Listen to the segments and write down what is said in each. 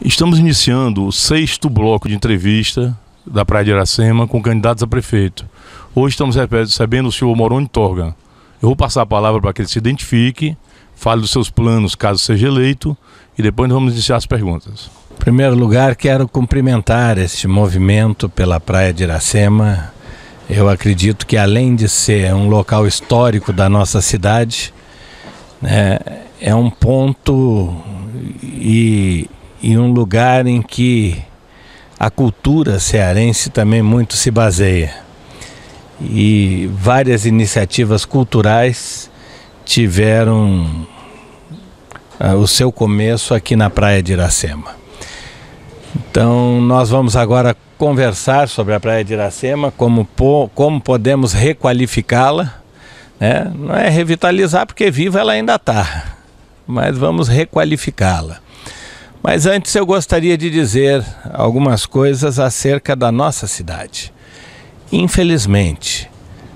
Estamos iniciando o 6º bloco de entrevista da Praia de Iracema com candidatos a prefeito. Hoje estamos recebendo o senhor Moroni Torga. Eu vou passar a palavra para que ele se identifique, fale dos seus planos caso seja eleito e depois nós vamos iniciar as perguntas. Em primeiro lugar, quero cumprimentar este movimento pela Praia de Iracema. Eu acredito que, além de ser um local histórico da nossa cidade, é um ponto e um lugar em que a cultura cearense também muito se baseia. E várias iniciativas culturais tiveram o seu começo aqui na Praia de Iracema. Então nós vamos agora conversar sobre a Praia de Iracema, como podemos requalificá-la, né? Não é revitalizar, porque viva ela ainda está, mas vamos requalificá-la. Mas antes eu gostaria de dizer algumas coisas acerca da nossa cidade. Infelizmente,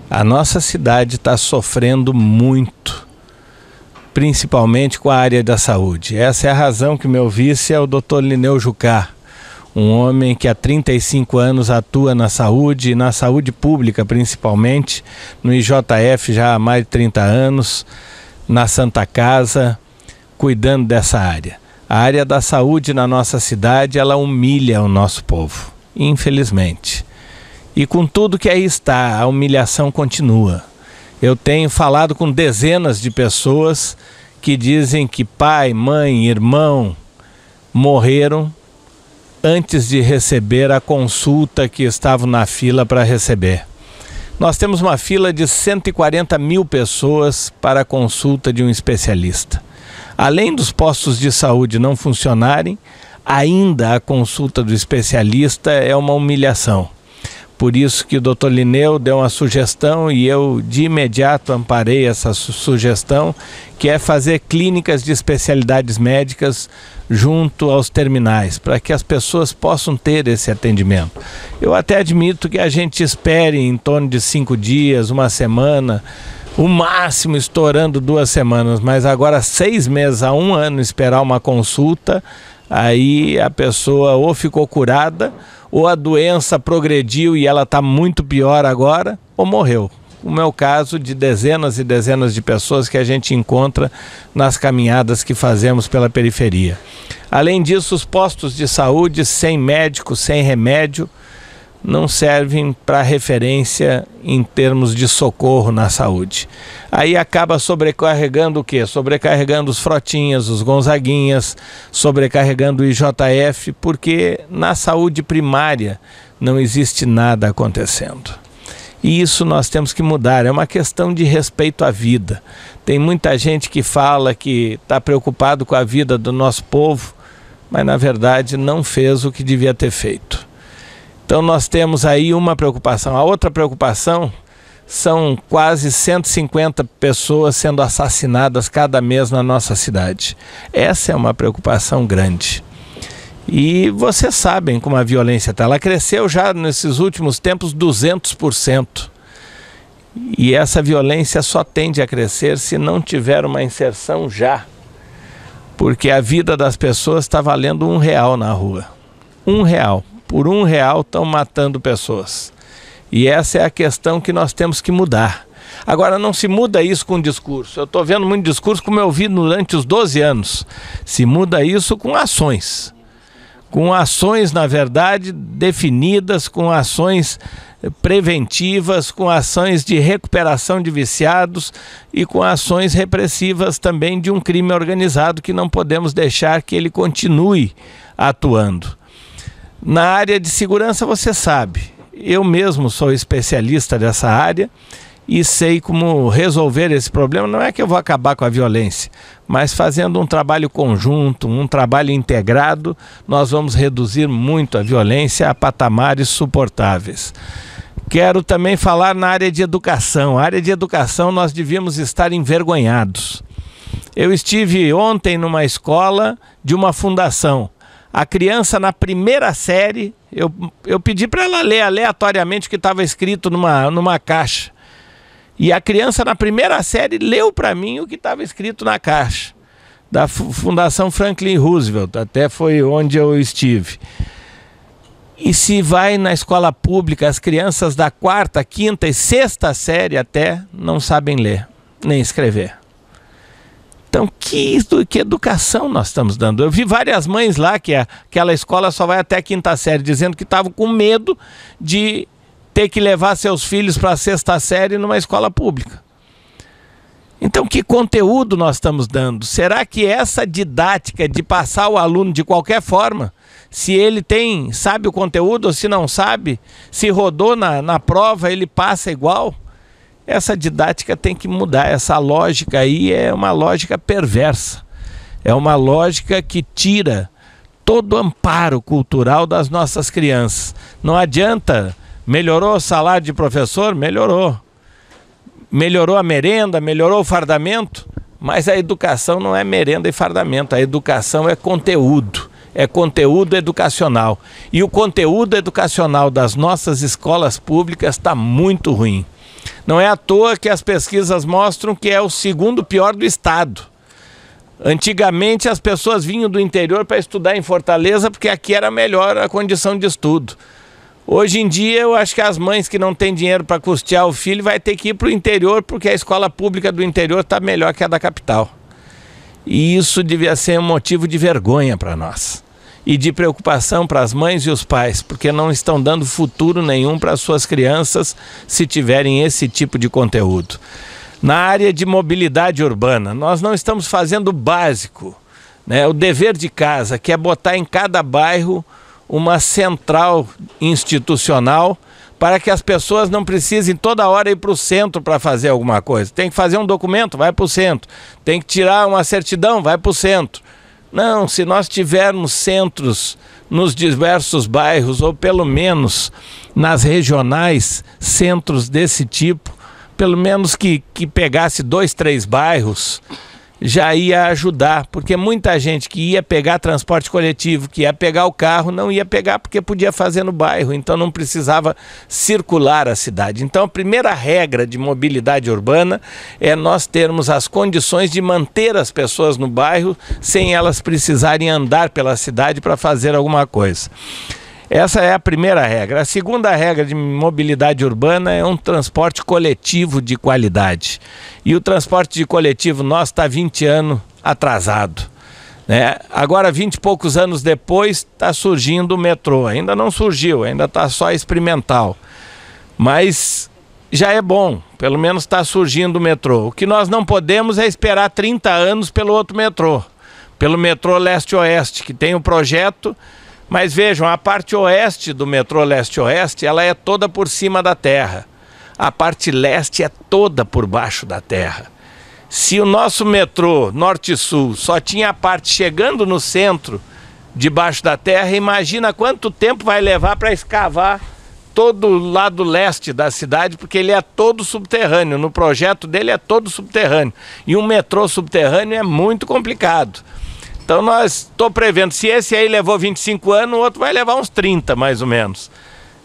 a nossa cidade está sofrendo muito, principalmente com a área da saúde. Essa é a razão que meu vice é o Dr. Lineu Jucá, um homem que há 35 anos atua na saúde pública principalmente, no IJF já há mais de 30 anos, na Santa Casa, cuidando dessa área. A área da saúde na nossa cidade, ela humilha o nosso povo, infelizmente. E com tudo que aí está, a humilhação continua. Eu tenho falado com dezenas de pessoas que dizem que pai, mãe, irmão morreram antes de receber a consulta que estavam na fila para receber. Nós temos uma fila de 140 mil pessoas para a consulta de um especialista. Além dos postos de saúde não funcionarem, ainda a consulta do especialista é uma humilhação. Por isso que o Dr. Lineu deu uma sugestão e eu de imediato amparei essa sugestão, que é fazer clínicas de especialidades médicas junto aos terminais, para que as pessoas possam ter esse atendimento. Eu até admito que a gente espere em torno de 5 dias, uma semana, o máximo estourando 2 semanas, mas agora 6 meses a 1 ano esperar uma consulta, aí a pessoa ou ficou curada, ou a doença progrediu e ela está muito pior agora, ou morreu. Como é o caso de dezenas e dezenas de pessoas que a gente encontra nas caminhadas que fazemos pela periferia. Além disso, os postos de saúde sem médico, sem remédio, não servem para referência em termos de socorro na saúde. Aí acaba sobrecarregando o quê? Sobrecarregando os Frotinhas, os Gonzaguinhas, sobrecarregando o IJF, porque na saúde primária não existe nada acontecendo. E isso nós temos que mudar, é uma questão de respeito à vida. Tem muita gente que fala que está preocupado com a vida do nosso povo, mas na verdade não fez o que devia ter feito. Então nós temos aí uma preocupação. A outra preocupação são quase 150 pessoas sendo assassinadas cada mês na nossa cidade. Essa é uma preocupação grande. E vocês sabem como a violência está. Ela cresceu já nesses últimos tempos 200%. E essa violência só tende a crescer se não tiver uma inserção já. Porque a vida das pessoas está valendo R$1 na rua. R$1. Por R$1 estão matando pessoas. E essa é a questão que nós temos que mudar. Agora, não se muda isso com discurso. Eu estou vendo muito discurso como eu vi durante os 12 anos. Se muda isso com ações. Com ações, na verdade, definidas, com ações preventivas, com ações de recuperação de viciados e com ações repressivas também de um crime organizado que não podemos deixar que ele continue atuando. Na área de segurança, você sabe, eu mesmo sou especialista dessa área e sei como resolver esse problema. Não é que eu vou acabar com a violência, mas fazendo um trabalho conjunto, um trabalho integrado, nós vamos reduzir muito a violência a patamares suportáveis. Quero também falar na área de educação. A área de educação nós devíamos estar envergonhados. Eu estive ontem numa escola de uma fundação. A criança na primeira série, eu pedi para ela ler aleatoriamente o que estava escrito numa caixa. E a criança na primeira série leu para mim o que estava escrito na caixa. da Fundação Franklin Roosevelt, até foi onde eu estive. E se vai na escola pública, as crianças da 4ª, 5ª e 6ª série até não sabem ler, nem escrever. Então, que educação nós estamos dando? Eu vi várias mães lá que aquela escola só vai até a 5ª série, dizendo que estavam com medo de ter que levar seus filhos para a 6ª série numa escola pública. Então, que conteúdo nós estamos dando? Será que essa didática de passar o aluno de qualquer forma, se ele sabe o conteúdo ou se não sabe, se rodou na prova, ele passa igual? Essa didática tem que mudar. Essa lógica aí é uma lógica perversa. É uma lógica que tira todo o amparo cultural das nossas crianças. Não adianta. Melhorou o salário de professor? Melhorou. Melhorou a merenda? Melhorou o fardamento? Mas a educação não é merenda e fardamento. A educação é conteúdo. É conteúdo educacional. E o conteúdo educacional das nossas escolas públicas está muito ruim. Não é à toa que as pesquisas mostram que é o 2º pior do estado. Antigamente as pessoas vinham do interior para estudar em Fortaleza porque aqui era melhor a condição de estudo. Hoje em dia eu acho que as mães que não têm dinheiro para custear o filho vai ter que ir para o interior porque a escola pública do interior está melhor que a da capital. E isso devia ser um motivo de vergonha para nós. E de preocupação para as mães e os pais, porque não estão dando futuro nenhum para as suas crianças se tiverem esse tipo de conteúdo. Na área de mobilidade urbana, nós não estamos fazendo o básico, né? O dever de casa, que é botar em cada bairro uma central institucional para que as pessoas não precisem toda hora ir para o centro para fazer alguma coisa. Tem que fazer um documento, vai para o centro. Tem que tirar uma certidão, vai para o centro. Não, se nós tivermos centros nos diversos bairros, ou pelo menos nas regionais, centros desse tipo, pelo menos que pegasse 2, 3 bairros, já ia ajudar, porque muita gente que ia pegar transporte coletivo, que ia pegar o carro, não ia pegar porque podia fazer no bairro, então não precisava circular a cidade. Então a primeira regra de mobilidade urbana é nós termos as condições de manter as pessoas no bairro sem elas precisarem andar pela cidade para fazer alguma coisa. Essa é a primeira regra. A segunda regra de mobilidade urbana é um transporte coletivo de qualidade. E o transporte de coletivo nosso está 20 anos atrasado, né? Agora, 20 e poucos anos depois, está surgindo o metrô. Ainda não surgiu, ainda está só experimental. Mas já é bom, pelo menos está surgindo o metrô. O que nós não podemos é esperar 30 anos pelo outro metrô. Pelo metrô leste-oeste, que tem o projeto. Mas vejam, a parte oeste do metrô leste-oeste, ela é toda por cima da terra. A parte leste é toda por baixo da terra. Se o nosso metrô norte-sul só tinha a parte chegando no centro, debaixo da terra, imagina quanto tempo vai levar para escavar todo o lado leste da cidade, porque ele é todo subterrâneo. No projeto dele é todo subterrâneo. E um metrô subterrâneo é muito complicado. Então estou prevendo, se esse aí levou 25 anos, o outro vai levar uns 30 mais ou menos.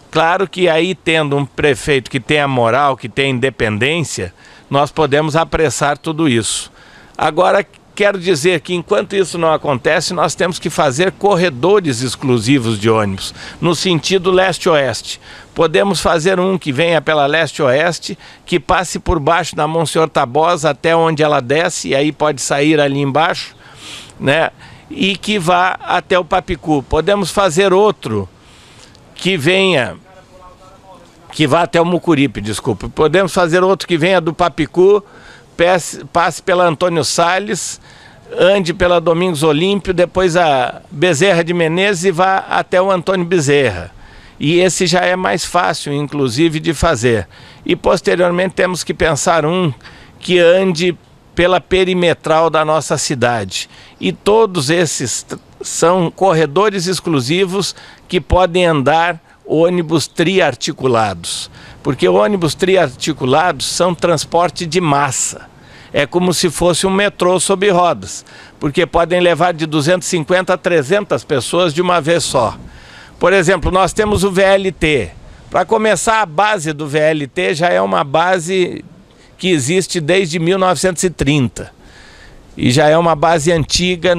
Claro que aí tendo um prefeito que tem a moral, que tem independência, nós podemos apressar tudo isso. Agora quero dizer que enquanto isso não acontece, nós temos que fazer corredores exclusivos de ônibus, no sentido leste-oeste. Podemos fazer um que venha pela leste-oeste, que passe por baixo da Monsenhor Tabosa até onde ela desce, e aí pode sair ali embaixo, né? E que vá até o Papicu. Podemos fazer outro que vá até o Mucuripe, desculpa. Podemos fazer outro que venha do Papicu, passe pela Antônio Salles, ande pela Domingos Olímpio, depois a Bezerra de Menezes e vá até o Antônio Bezerra. E esse já é mais fácil, inclusive, de fazer. E posteriormente temos que pensar um que ande pela perimetral da nossa cidade. E todos esses são corredores exclusivos que podem andar ônibus triarticulados. Porque ônibus triarticulados são transporte de massa. É como se fosse um metrô sob rodas. Porque podem levar de 250 a 300 pessoas de uma vez só. Por exemplo, nós temos o VLT. Para começar, a base do VLT já é uma base que existe desde 1930. e já é uma base antiga,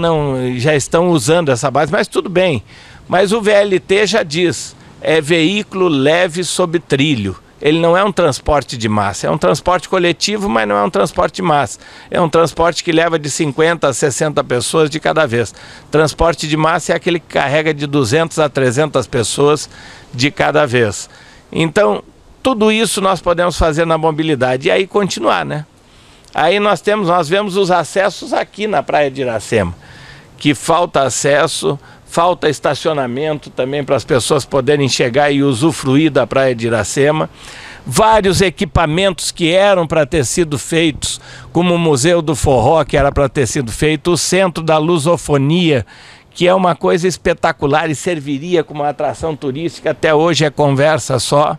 já estão usando essa base, mas tudo bem. Mas o VLT já diz, é veículo leve sob trilho. Ele não é um transporte de massa, é um transporte coletivo, mas não é um transporte de massa. É um transporte que leva de 50 a 60 pessoas de cada vez. Transporte de massa é aquele que carrega de 200 a 300 pessoas de cada vez. Então, tudo isso nós podemos fazer na mobilidade e aí continuar, né? Aí nós vemos os acessos aqui na Praia de Iracema, que falta acesso, falta estacionamento também para as pessoas poderem chegar e usufruir da Praia de Iracema. Vários equipamentos que eram para ter sido feitos, como o Museu do Forró, que era para ter sido feito, o Centro da Lusofonia, que é uma coisa espetacular e serviria como uma atração turística, até hoje é conversa só,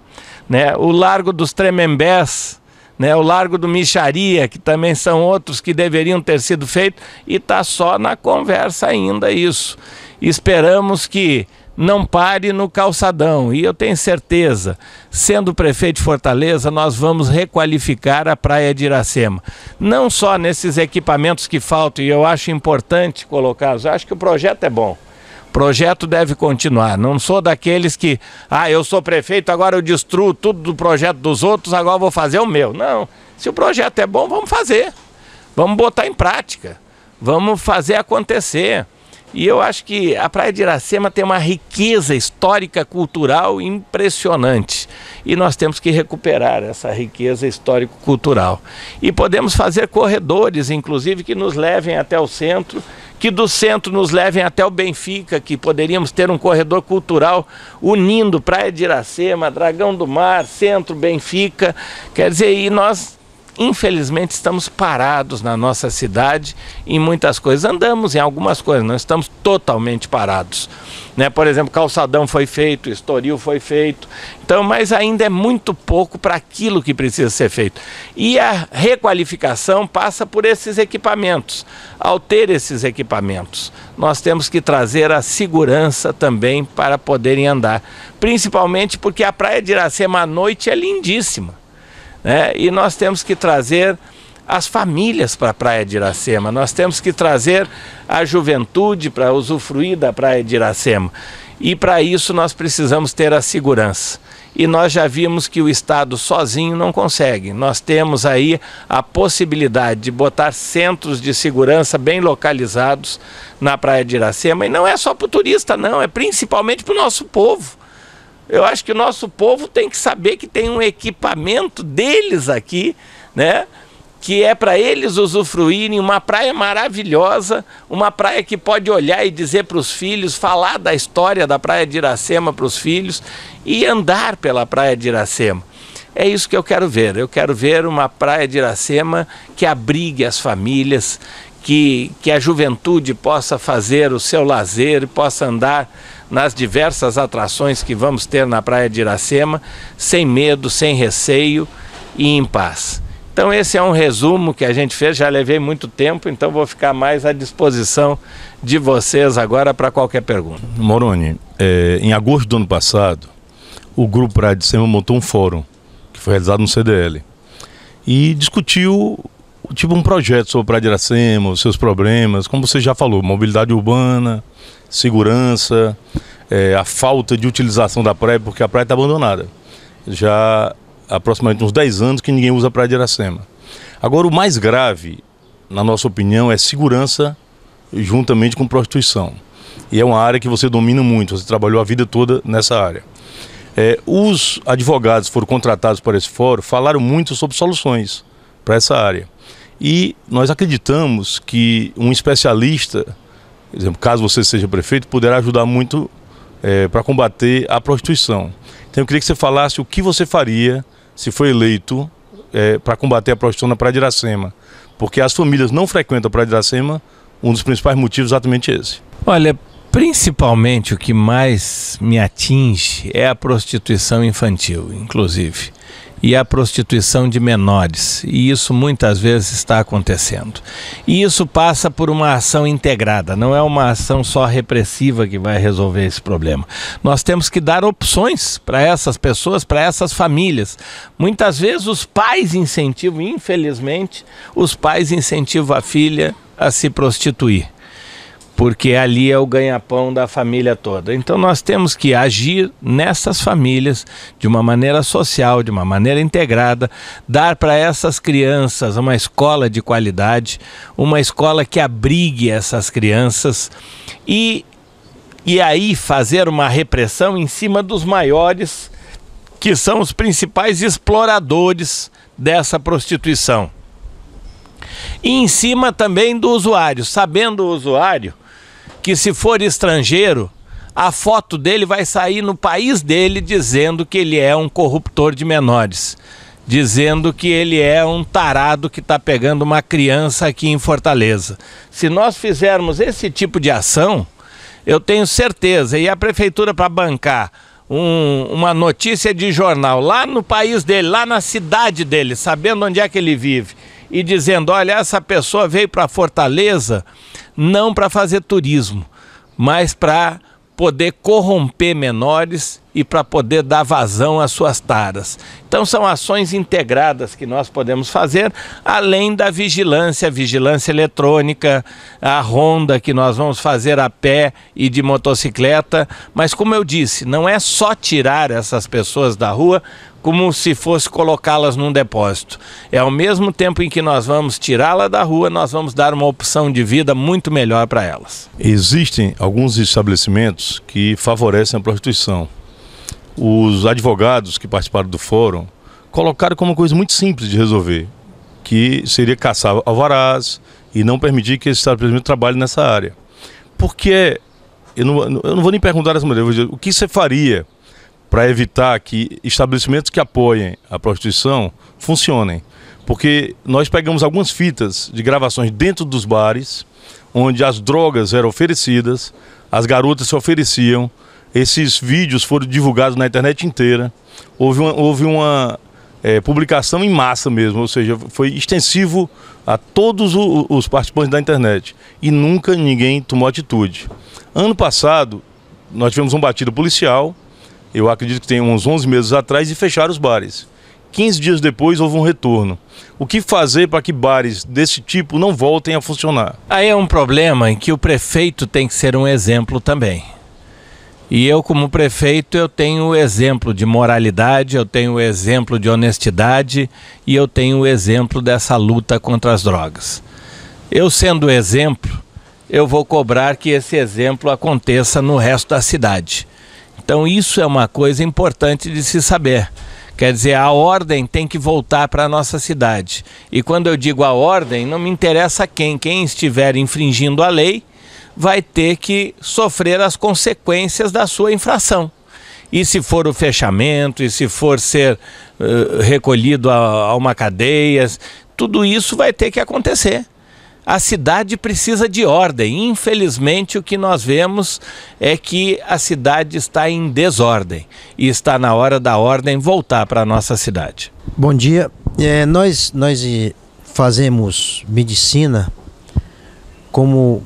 né? O Largo dos Tremembés, né? O Largo do Mixaria, que também são outros que deveriam ter sido feitos, e está só na conversa ainda isso. Esperamos que não pare no calçadão, e eu tenho certeza, sendo prefeito de Fortaleza, nós vamos requalificar a Praia de Iracema. Não só nesses equipamentos que faltam, e eu acho importante colocá-los, eu acho que o projeto é bom. O projeto deve continuar, não sou daqueles que, eu sou prefeito, agora eu destruo tudo do projeto dos outros, agora eu vou fazer o meu. Não, se o projeto é bom, vamos fazer, vamos botar em prática, vamos fazer acontecer. E eu acho que a Praia de Iracema tem uma riqueza histórica, cultural impressionante. E nós temos que recuperar essa riqueza histórico-cultural. E podemos fazer corredores, inclusive, que nos levem até o centro, que do centro nos levem até o Benfica, que poderíamos ter um corredor cultural unindo Praia de Iracema, Dragão do Mar, Centro, Benfica. Quer dizer, e nós, infelizmente, estamos parados na nossa cidade em muitas coisas. Andamos em algumas coisas, não estamos totalmente parados, né? Por exemplo, Calçadão foi feito, Estoril foi feito, então, mas ainda é muito pouco para aquilo que precisa ser feito. E a requalificação passa por esses equipamentos. Ao ter esses equipamentos, nós temos que trazer a segurança também para poderem andar, principalmente porque a Praia de Iracema à noite é lindíssima, né? E nós temos que trazer as famílias para a Praia de Iracema, nós temos que trazer a juventude para usufruir da Praia de Iracema. E para isso nós precisamos ter a segurança. E nós já vimos que o Estado sozinho não consegue. Nós temos aí a possibilidade de botar centros de segurança bem localizados na Praia de Iracema. E não é só para o turista, não, é principalmente para o nosso povo. Eu acho que o nosso povo tem que saber que tem um equipamento deles aqui, né? Que é para eles usufruírem, uma praia maravilhosa, uma praia que pode olhar e dizer para os filhos, falar da história da Praia de Iracema para os filhos e andar pela Praia de Iracema. É isso que eu quero ver uma Praia de Iracema que abrigue as famílias, que a juventude possa fazer o seu lazer, possa andar nas diversas atrações que vamos ter na Praia de Iracema, sem medo, sem receio e em paz. Então esse é um resumo que a gente fez, já levei muito tempo, então vou ficar mais à disposição de vocês agora para qualquer pergunta. Moroni, em agosto do ano passado, o Grupo Praia de Iracema montou um fórum, que foi realizado no CDL, e discutiu um projeto sobre Praia de Iracema, os seus problemas, como você já falou, mobilidade urbana, segurança, a falta de utilização da praia, porque a praia está abandonada. Já há aproximadamente uns 10 anos que ninguém usa a Praia de Iracema. Agora, o mais grave, na nossa opinião, é segurança juntamente com prostituição. E é uma área que você domina muito, você trabalhou a vida toda nessa área. Os advogados que foram contratados para esse fórum falaram muito sobre soluções para essa área. E nós acreditamos que um especialista, por exemplo, caso você seja prefeito, poderá ajudar muito para combater a prostituição. Então eu queria que você falasse o que você faria se for eleito para combater a prostituição na Praia de Iracema. Porque as famílias não frequentam a Praia de Iracema, um dos principais motivos é exatamente esse. Olha, principalmente o que mais me atinge é a prostituição infantil, inclusive. E a prostituição de menores, e isso muitas vezes está acontecendo. E isso passa por uma ação integrada, não é uma ação só repressiva que vai resolver esse problema. Nós temos que dar opções para essas pessoas, para essas famílias. Muitas vezes os pais incentivam, infelizmente, os pais incentivam a filha a se prostituir, porque ali é o ganha-pão da família toda. Então nós temos que agir nessas famílias de uma maneira social, de uma maneira integrada, dar para essas crianças uma escola de qualidade, uma escola que abrigue essas crianças e aí fazer uma repressão em cima dos maiores, que são os principais exploradores dessa prostituição. E em cima também do usuário, sabendo o usuário que, se for estrangeiro, a foto dele vai sair no país dele dizendo que ele é um corruptor de menores, dizendo que ele é um tarado que está pegando uma criança aqui em Fortaleza. Se nós fizermos esse tipo de ação, eu tenho certeza, e a prefeitura, para bancar uma notícia de jornal lá no país dele, lá na cidade dele, sabendo onde é que ele vive, e dizendo, olha, essa pessoa veio para Fortaleza não para fazer turismo, mas para poder corromper menores e para poder dar vazão às suas taras. Então são ações integradas que nós podemos fazer, além da vigilância eletrônica, a ronda que nós vamos fazer a pé e de motocicleta, mas como eu disse, não é só tirar essas pessoas da rua como se fosse colocá-las num depósito. É ao mesmo tempo em que nós vamos tirá-la da rua, nós vamos dar uma opção de vida muito melhor para elas. Existem alguns estabelecimentos que favorecem a prostituição. Os advogados que participaram do fórum colocaram como uma coisa muito simples de resolver, que seria caçar alvarás e não permitir que esse estabelecimento trabalhe nessa área. Porque, eu não vou nem perguntar dessa maneira, eu vou dizer, o que você faria para evitar que estabelecimentos que apoiem a prostituição funcionem? Porque nós pegamos algumas fitas de gravações dentro dos bares, onde as drogas eram oferecidas, as garotas se ofereciam, esses vídeos foram divulgados na internet inteira, houve uma publicação em massa mesmo, ou seja, foi extensivo a todos os participantes da internet, e nunca ninguém tomou atitude. Ano passado, nós tivemos um batido policial, eu acredito que tem uns 11 meses atrás, e fecharam os bares. 15 dias depois houve um retorno. O que fazer para que bares desse tipo não voltem a funcionar? Aí é um problema em que o prefeito tem que ser um exemplo também. E eu, como prefeito, eu tenho o exemplo de moralidade, eu tenho o exemplo de honestidade e eu tenho o exemplo dessa luta contra as drogas. Eu, sendo exemplo, eu vou cobrar que esse exemplo aconteça no resto da cidade. Então isso é uma coisa importante de se saber. Quer dizer, a ordem tem que voltar para a nossa cidade. E quando eu digo a ordem, não me interessa quem estiver infringindo a lei vai ter que sofrer as consequências da sua infração. E se for o fechamento, e se for ser recolhido a uma cadeia, tudo isso vai ter que acontecer. A cidade precisa de ordem. Infelizmente, o que nós vemos é que a cidade está em desordem. E está na hora da ordem voltar para a nossa cidade. Bom dia. Nós fazemos medicina como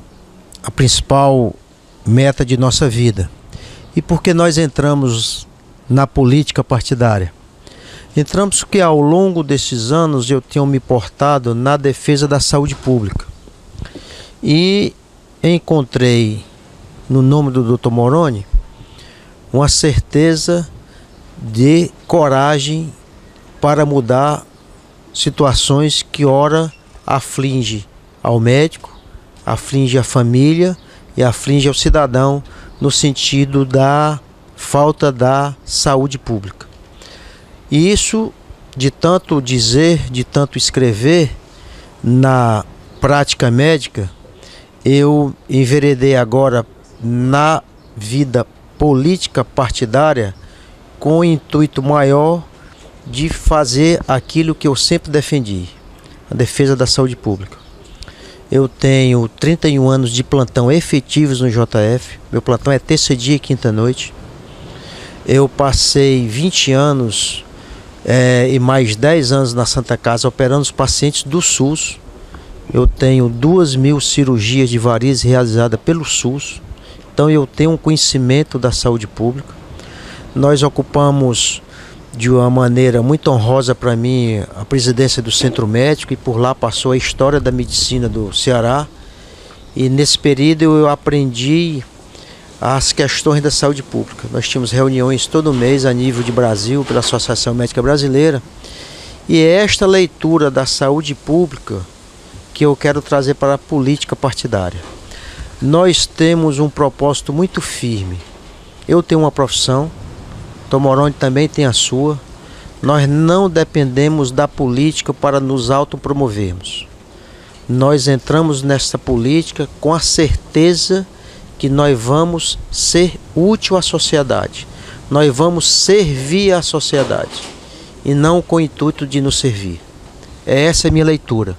a principal meta de nossa vida. E por que nós entramos na política partidária? Entramos porque ao longo desses anos eu tenho me portado na defesa da saúde pública. E encontrei no nome do Dr. Moroni uma certeza de coragem para mudar situações que ora aflige ao médico, aflige a família e aflige ao cidadão no sentido da falta da saúde pública. E isso, de tanto dizer, de tanto escrever, na prática médica, eu enveredei agora na vida política partidária com o intuito maior de fazer aquilo que eu sempre defendi, a defesa da saúde pública. Eu tenho 31 anos de plantão efetivos no JF, meu plantão é terça dia e quinta noite. Eu passei 20 anos e mais 10 anos na Santa Casa operando os pacientes do SUS. Eu tenho 2.000 cirurgias de varizes realizadas pelo SUS. Então eu tenho um conhecimento da saúde pública. Nós ocupamos de uma maneira muito honrosa para mim a presidência do Centro Médico, e por lá passou a história da medicina do Ceará, E nesse período eu aprendi as questões da saúde pública. Nós tínhamos reuniões todo mês a nível de Brasil, pela Associação Médica Brasileira. E é esta leitura da saúde pública que eu quero trazer para a política partidária. Nós temos um propósito muito firme. Eu tenho uma profissão, Tom Moroni também tem a sua. Nós não dependemos da política para nos autopromovermos. Nós entramos nessa política com a certeza que nós vamos ser útil à sociedade. Nós vamos servir à sociedade e não com o intuito de nos servir. Essa é a minha leitura.